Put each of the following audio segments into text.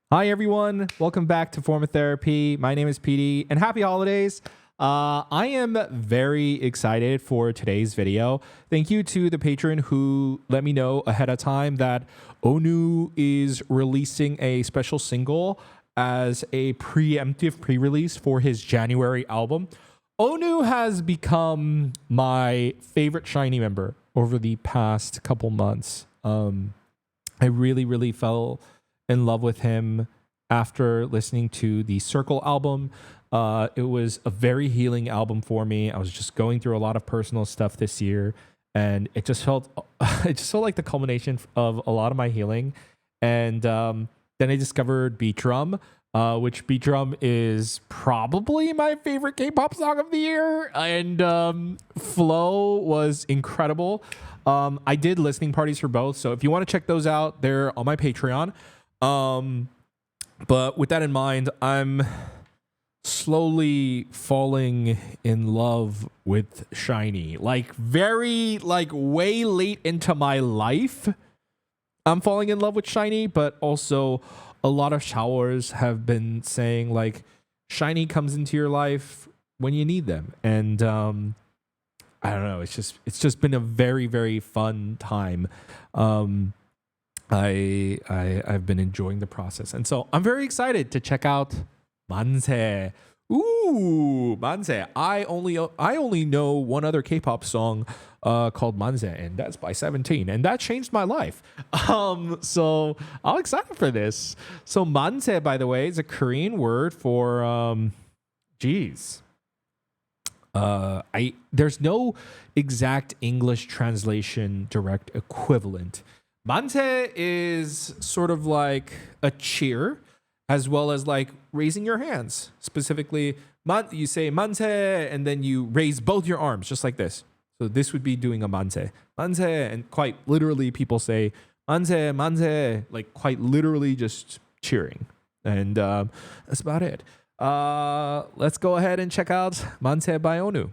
Hi, everyone. Welcome back to Form of Therapy. My name is PD, and happy holidays. I am very excited for today's video. Thank you to the patron who let me know ahead of time that ONEW is releasing a special single as a preemptive pre-release for his January album. ONEW has become my favorite SHINee member over the past couple months. I really fell in love with him after listening to the Circle album. It was a very healing album for me. I was just going through a lot of personal stuff this year, and it just felt like the culmination of a lot of my healing. And then I discovered Beat Drum, which Beat Drum is probably my favorite K-pop song of the year. And Flow was incredible. I did listening parties for both, so if you want to check those out, they're on my Patreon. But with that in mind, I'm slowly falling in love with SHINee. Way late into my life, I'm falling in love with SHINee, but also a lot of showers have been saying like SHINee comes into your life when you need them. And I don't know, it's just been a very fun time. I've been enjoying the process, and so I'm very excited to check out Mansae. Ooh, Mansae. I only know one other K-pop song called Mansae, and that's by 17, and that changed my life. So I'm excited for this. So Mansae, by the way, is a Korean word for there's no exact English translation direct equivalent. Mansae is sort of like a cheer, as well as like raising your hands. Specifically, you say Mansae, and then you raise both your arms, just like this. So this would be doing a Mansae. Mansae, and quite literally people say Mansae, Mansae, like quite literally just cheering. And that's about it. Let's go ahead and check out Mansae by ONEW.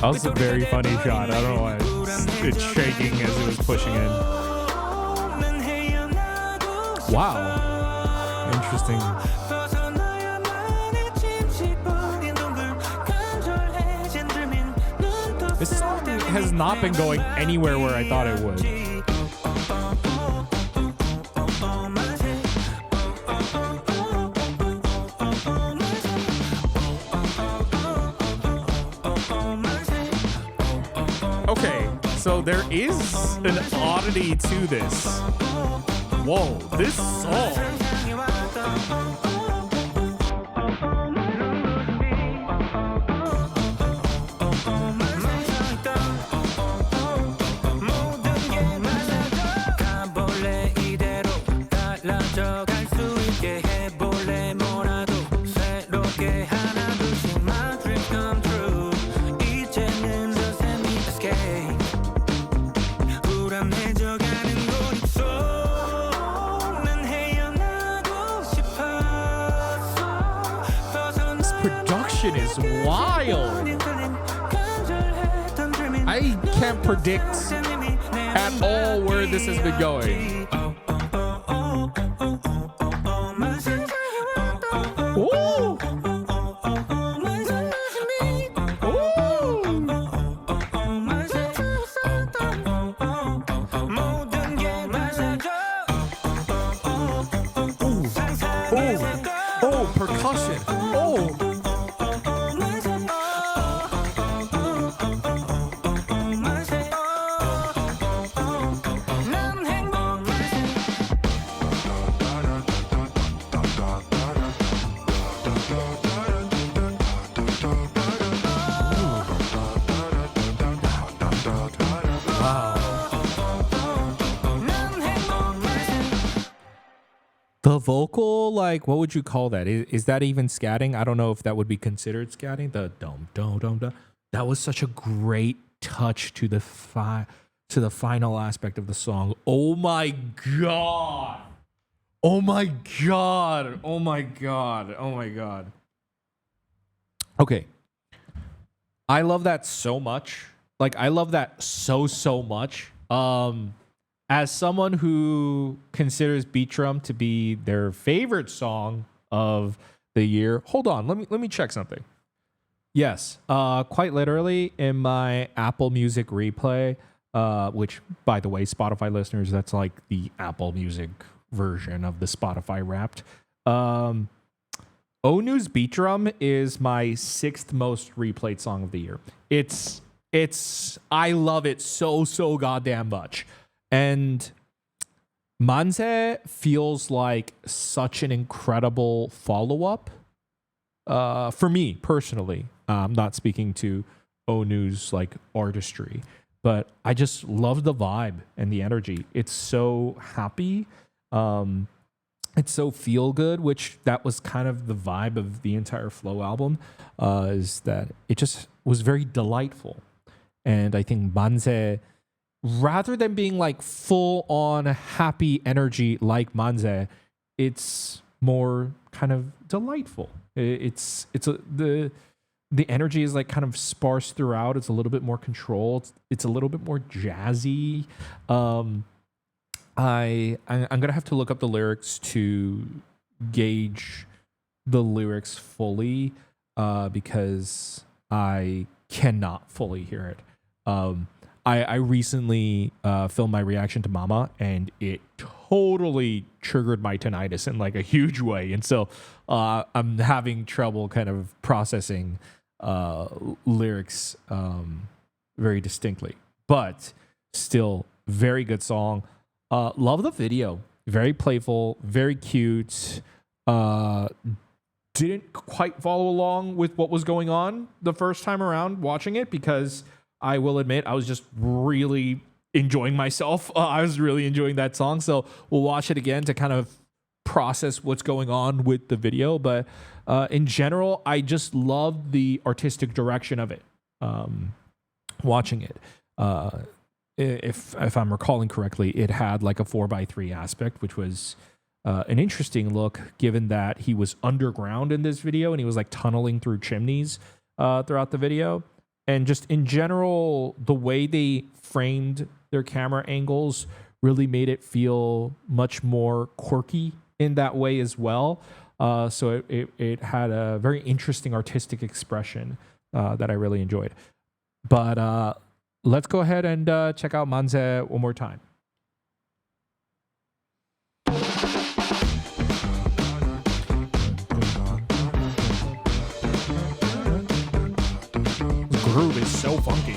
That was a very funny shot. I don't know why it's shaking as it was pushing in. Wow. Interesting. This song has not been going anywhere where I thought it would. Okay, so there is an oddity to this. Whoa, this song. Production is wild. I can't predict at all where this has been going. Ooh. Oh, percussion. Oh. The vocal, like, what would you call that? Is that even scatting? I don't know if that would be considered scatting. The dum dum dum dum. That was such a great touch to the final aspect of the song. Oh my god. Oh my god. Oh my god. Oh my god. Okay. I love that so much. Like, I love that so much. As someone who considers Beat Drum to be their favorite song of the year, hold on, let me check something. Yes, quite literally in my Apple Music replay, which, by the way, Spotify listeners, that's like the Apple Music version of the Spotify Wrapped. ONEW's Beat Drum is my 6th most replayed song of the year. It's I love it so goddamn much. And Mansae feels like such an incredible follow-up for me personally. I'm not speaking to ONEW's like artistry, but I just love the vibe and the energy. It's so happy. It's so feel good, which that was kind of the vibe of the entire Flow album, is that it just was very delightful. And I think Mansae, rather than being like full on happy energy like Mansae, it's more kind of delightful. The energy is like kind of sparse throughout. It's a little bit more controlled. It's a little bit more jazzy. I'm gonna have to look up the lyrics to gauge the lyrics fully, because I cannot fully hear it. I recently filmed my reaction to Mama, and it totally triggered my tinnitus in like a huge way, and so I'm having trouble kind of processing lyrics very distinctly, but still very good song. Love the video, very playful, very cute. Didn't quite follow along with what was going on the first time around watching it, because I will admit I was just really enjoying myself. I was really enjoying that song. So we'll watch it again to kind of process what's going on with the video. But in general, I just love the artistic direction of it. Watching it. If I'm recalling correctly, it had like a 4:3 aspect, which was an interesting look, given that he was underground in this video and he was like tunneling through chimneys throughout the video. And just in general, the way they framed their camera angles really made it feel much more quirky in that way as well. So it had a very interesting artistic expression that I really enjoyed. But let's go ahead and check out Mansae one more time. This groove is so funky.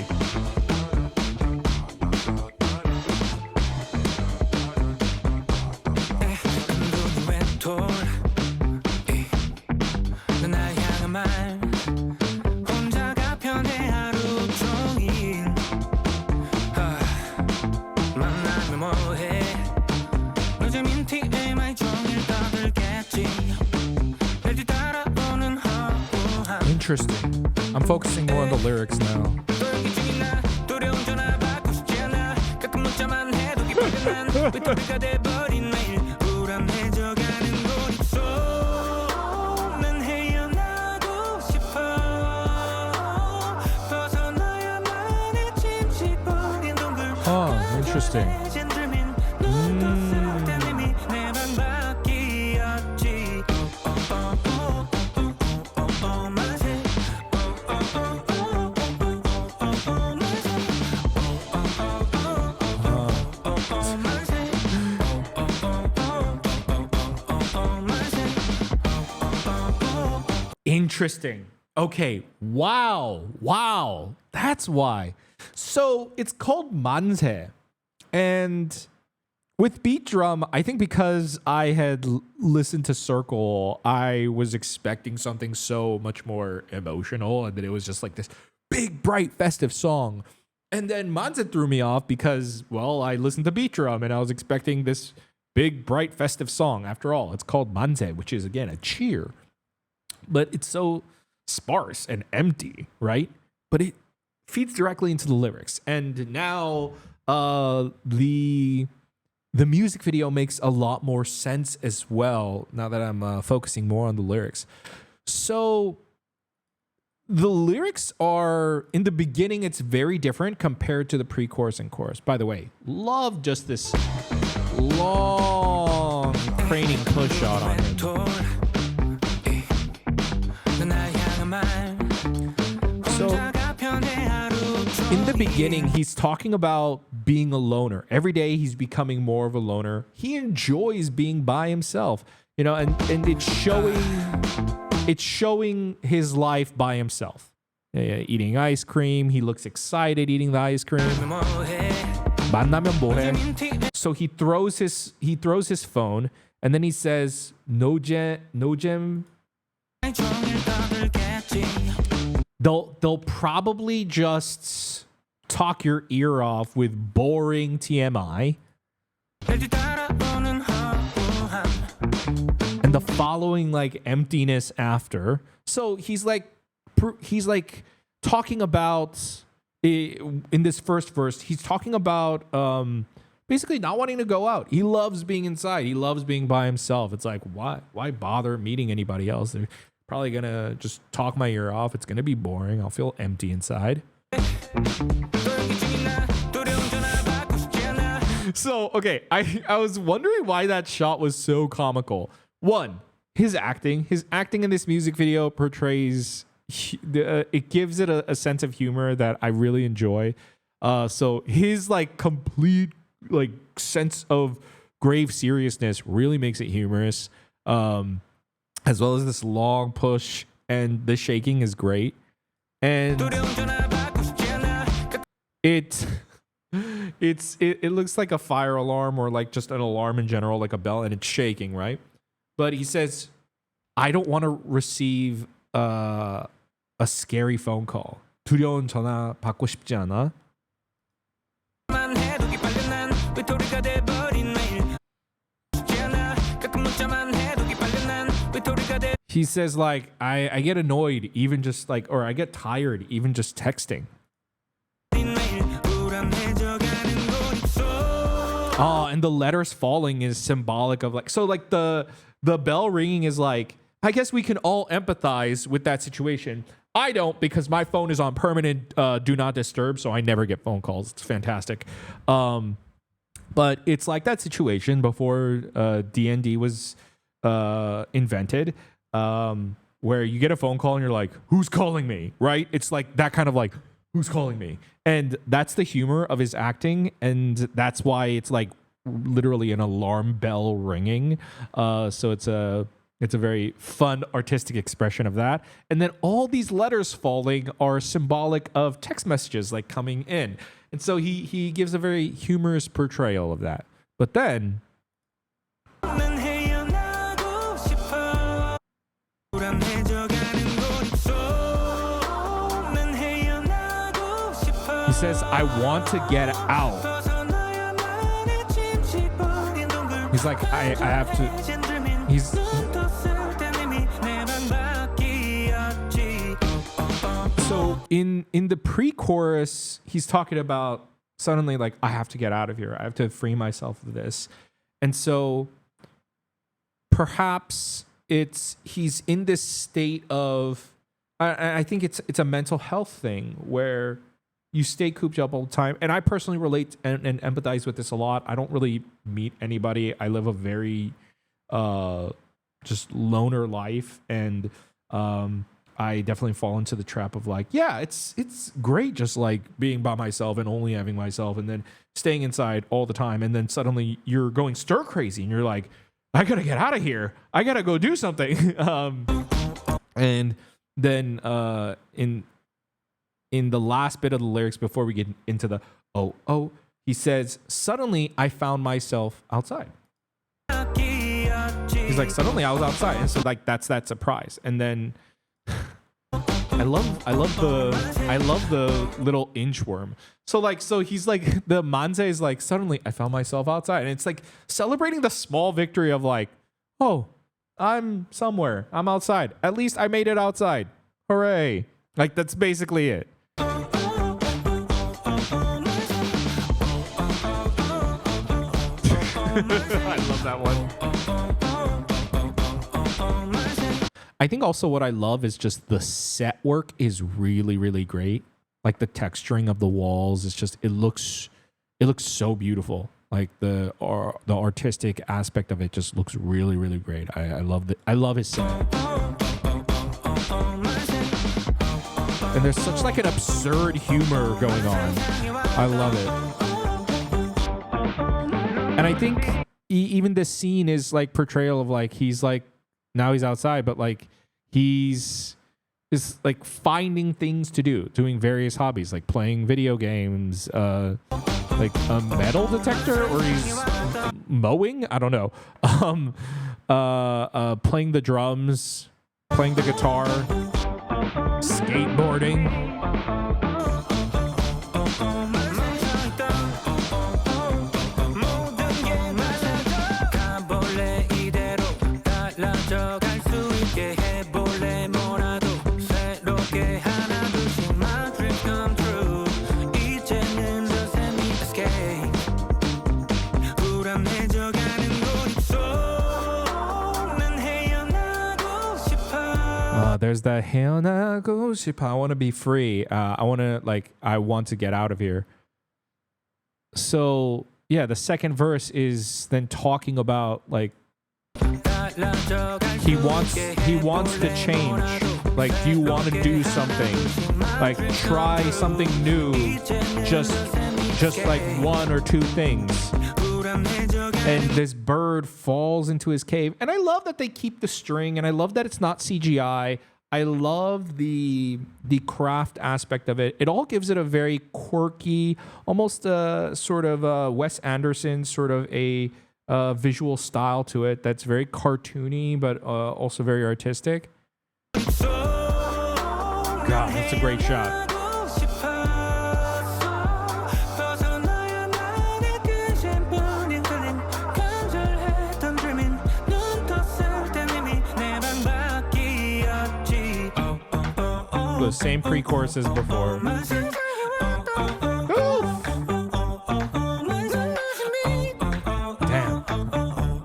Interesting. I'm focusing more on the lyrics now. Oh, interesting. Interesting. Okay. Wow. That's why. So it's called Mansae. And with Beat Drum, I think because I had listened to Circle, I was expecting something so much more emotional, and that it was just like this big, bright, festive song. And then Mansae threw me off because, well, I listened to Beat Drum and I was expecting this big, bright, festive song. After all, it's called Mansae, which is, again, a cheer. But it's so sparse and empty, right? But it feeds directly into the lyrics. And now the music video makes a lot more sense as well, now that I'm focusing more on the lyrics. So the lyrics are, in the beginning, it's very different compared to the pre-chorus and chorus. By the way, love just this long craning push shot on him. So in the beginning, he's talking about being a loner. Every day he's becoming more of a loner. He enjoys being by himself, you know, and it's showing his life by himself. Eating ice cream. He looks excited eating the ice cream. 만나면 뭐해? So he throws his phone, and then he says, no gem. They'll probably just talk your ear off with boring TMI. And the following like emptiness after. So he's like talking about, in this first verse, he's talking about basically not wanting to go out. He loves being inside. He loves being by himself. It's like, why bother meeting anybody else? They're probably gonna just talk my ear off. It's gonna be boring. I'll feel empty inside. So, okay, I was wondering why that shot was so comical. One, his acting in this music video portrays, it gives it a sense of humor that I really enjoy. So his like complete like sense of grave seriousness really makes it humorous. As well as this long push, and the shaking is great. And it looks like a fire alarm, or like just an alarm in general, like a bell, and it's shaking, right? But he says, I don't want to receive a scary phone call. 두려운 전화 받고 싶지 않아. He says, like, I get annoyed even just like, or I get tired even just texting. Oh, and the letters falling is symbolic of like, so like the bell ringing is like, I guess we can all empathize with that situation. I don't, because my phone is on permanent do not disturb, so I never get phone calls. It's fantastic. But it's like that situation before DND was invented, where you get a phone call and you're like, who's calling me, right? It's like that kind of like, who's calling me? And that's the humor of his acting, and that's why it's like literally an alarm bell ringing. So it's a very fun artistic expression of that. And then all these letters falling are symbolic of text messages like coming in. And so he gives a very humorous portrayal of that. But then he says, I want to get out. He's like, I have to. So in the pre-chorus, he's talking about suddenly like, I have to get out of here. I have to free myself of this. And so perhaps he's in this state of, I think it's a mental health thing where you stay cooped up all the time. And I personally relate and empathize with this a lot. I don't really meet anybody. I live a very just loner life. And I definitely fall into the trap of like, yeah, it's great just like being by myself and only having myself and then staying inside all the time. And then suddenly you're going stir crazy and you're like, I got to get out of here. I got to go do something. And then in the last bit of the lyrics before we get into the he says, suddenly I found myself outside. He's like, suddenly I was outside. And so like that's that surprise. And then I love the little inchworm. So he's like, the Mansae is like, suddenly I found myself outside, and it's like celebrating the small victory of like, oh, I'm somewhere, I'm outside, at least I made it outside, hooray. Like, that's basically it. I love that one. I think also what I love is just the set work is really, really great. Like the texturing of the walls, it's just, it looks so beautiful. Like the artistic aspect of it just looks really, really great. I love his set. And there's such like an absurd humor going on. I love it. And I think even this scene is like portrayal of like, he's like, now he's outside, but like is like finding things to do, doing various hobbies, like playing video games, like a metal detector, or he's mowing, I don't know. Playing the drums, playing the guitar, skateboarding. There's the 헤어나고 싶어. I want to be free. I want to get out of here. So yeah, the second verse is then talking about like he wants to change. Like, do you want to do something? Like, try something new. Just like one or two things. And this bird falls into his cave. And I love that they keep the string, and I love that it's not CGI. I love the craft aspect of it. It all gives it a very quirky, almost sort of Wes Anderson sort of a visual style to it that's very cartoony, but also very artistic. God, that's a great shot. The same pre-chorus as before. Damn.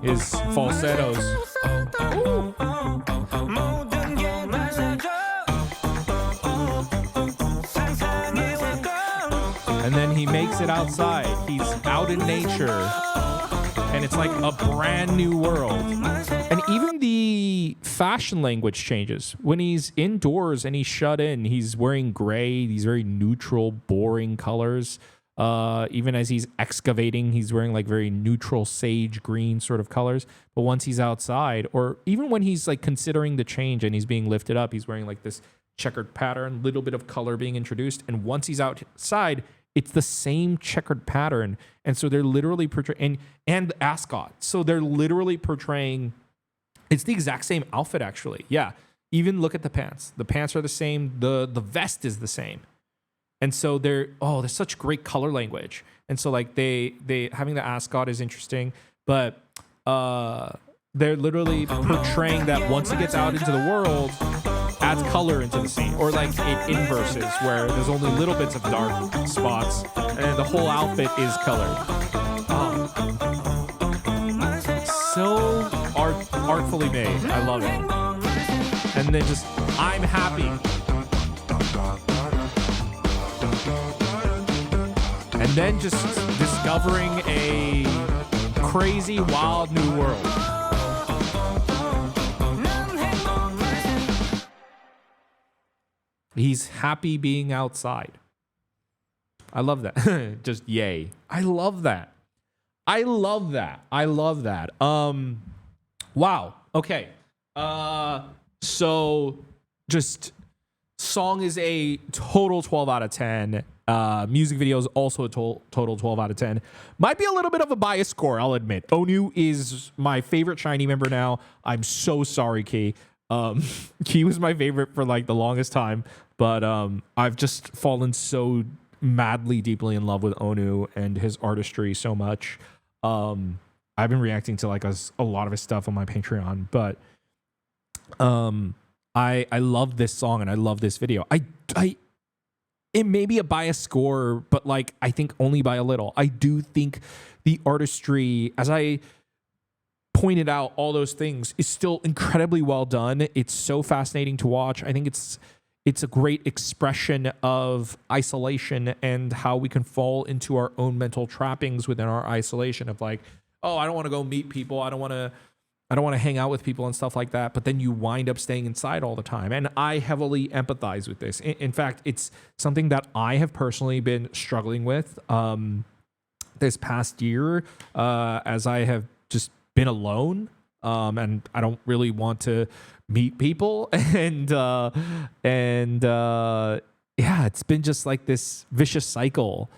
His falsettos. And then he makes it outside. He's out in nature. And it's like a brand new world. And even the fashion language changes. When he's indoors and he's shut in, he's wearing gray, these very neutral, boring colors. Even as he's excavating, he's wearing like very neutral sage green sort of colors. But once he's outside, or even when he's like considering the change and he's being lifted up, he's wearing like this checkered pattern, little bit of color being introduced. And once he's outside, it's the same checkered pattern. And so they're literally portraying, and the ascot. So they're literally portraying, it's the exact same outfit actually. Yeah. Even look at the pants. The pants are the same. The vest is the same. And so there's such great color language. And so like they having the ascot is interesting, but they're literally portraying that once it gets out into the world, adds color into the scene, or like it inverses where there's only little bits of dark spots and the whole outfit is colored. So artfully made. I love it. And then just, I'm happy. And then just discovering a crazy, wild new world. He's happy being outside. I love that. Just yay. I love that. I love that. I love that. Wow. Okay. So just song is a total 12 out of 10. Music video is also a total 12 out of 10. Might be a little bit of a biased score, I'll admit. ONEW is my favorite Shiny member now. I'm so sorry, Key. Key was my favorite for like the longest time. But I've just fallen so madly deeply in love with ONEW and his artistry so much. I've been reacting to like a lot of his stuff on my Patreon, but I love this song and I love this video. It may be a biased score, but like I think only by a little. I do think the artistry, as I pointed out, all those things, is still incredibly well done. It's so fascinating to watch. I think it's a great expression of isolation and how we can fall into our own mental trappings within our isolation of like, oh, I don't want to go meet people. I don't want to hang out with people and stuff like that. But then you wind up staying inside all the time. And I heavily empathize with this. In fact, it's something that I have personally been struggling with this past year as I have just been alone. And I don't really want to meet people. And yeah, it's been just like this vicious cycle.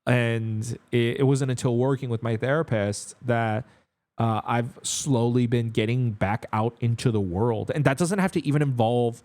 And it wasn't until working with my therapist that I've slowly been getting back out into the world. And that doesn't have to even involve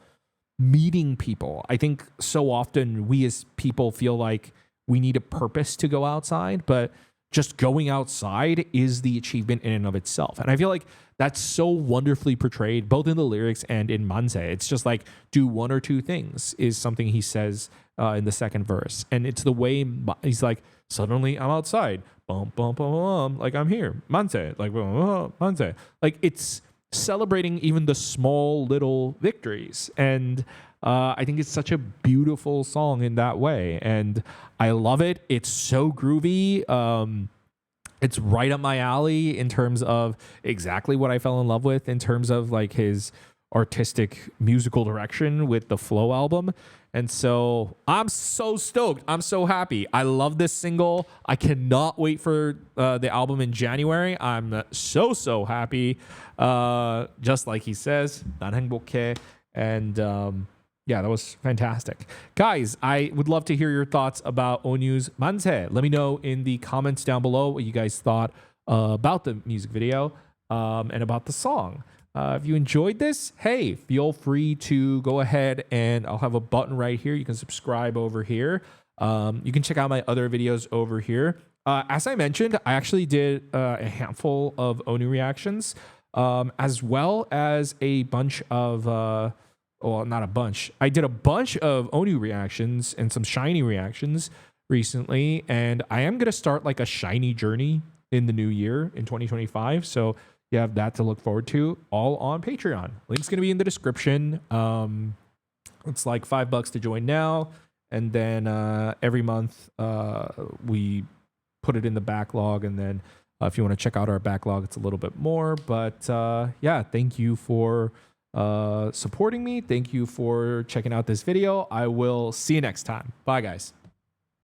meeting people. I think so often we as people feel like we need a purpose to go outside, but just going outside is the achievement in and of itself. And I feel like that's so wonderfully portrayed both in the lyrics and in Mansae. It's just like, do one or two things is something he says in the second verse. And it's the way he's like, suddenly I'm outside. Bum, bum, bum, bum, like I'm here. Mansae. Like, Mansae. Like it's celebrating even the small little victories. And I think it's such a beautiful song in that way. And I love it. It's so groovy. It's right up my alley in terms of exactly what I fell in love with in terms of like his artistic musical direction with the Flow album. And so I'm so stoked. I'm so happy. I love this single. I cannot wait for the album in January. I'm so happy. Just like he says, 난 행복해. And yeah, that was fantastic. Guys, I would love to hear your thoughts about ONEW's Mansae. Let me know in the comments down below what you guys thought about the music video and about the song. If you enjoyed this, hey, feel free to go ahead and I'll have a button right here. You can subscribe over here. You can check out my other videos over here. As I mentioned, I actually did a handful of ONEW reactions, as well as a bunch of, well, not a bunch. I did a bunch of ONEW reactions and some SHINee reactions recently, and I am going to start like a SHINee journey in the new year in 2025. So you have that to look forward to, all on Patreon. Link's going to be in the description. It's like $5 to join now. And then every month we put it in the backlog. And then if you want to check out our backlog, it's a little bit more. But yeah, thank you for supporting me. Thank you for checking out this video. I will see you next time. Bye, guys.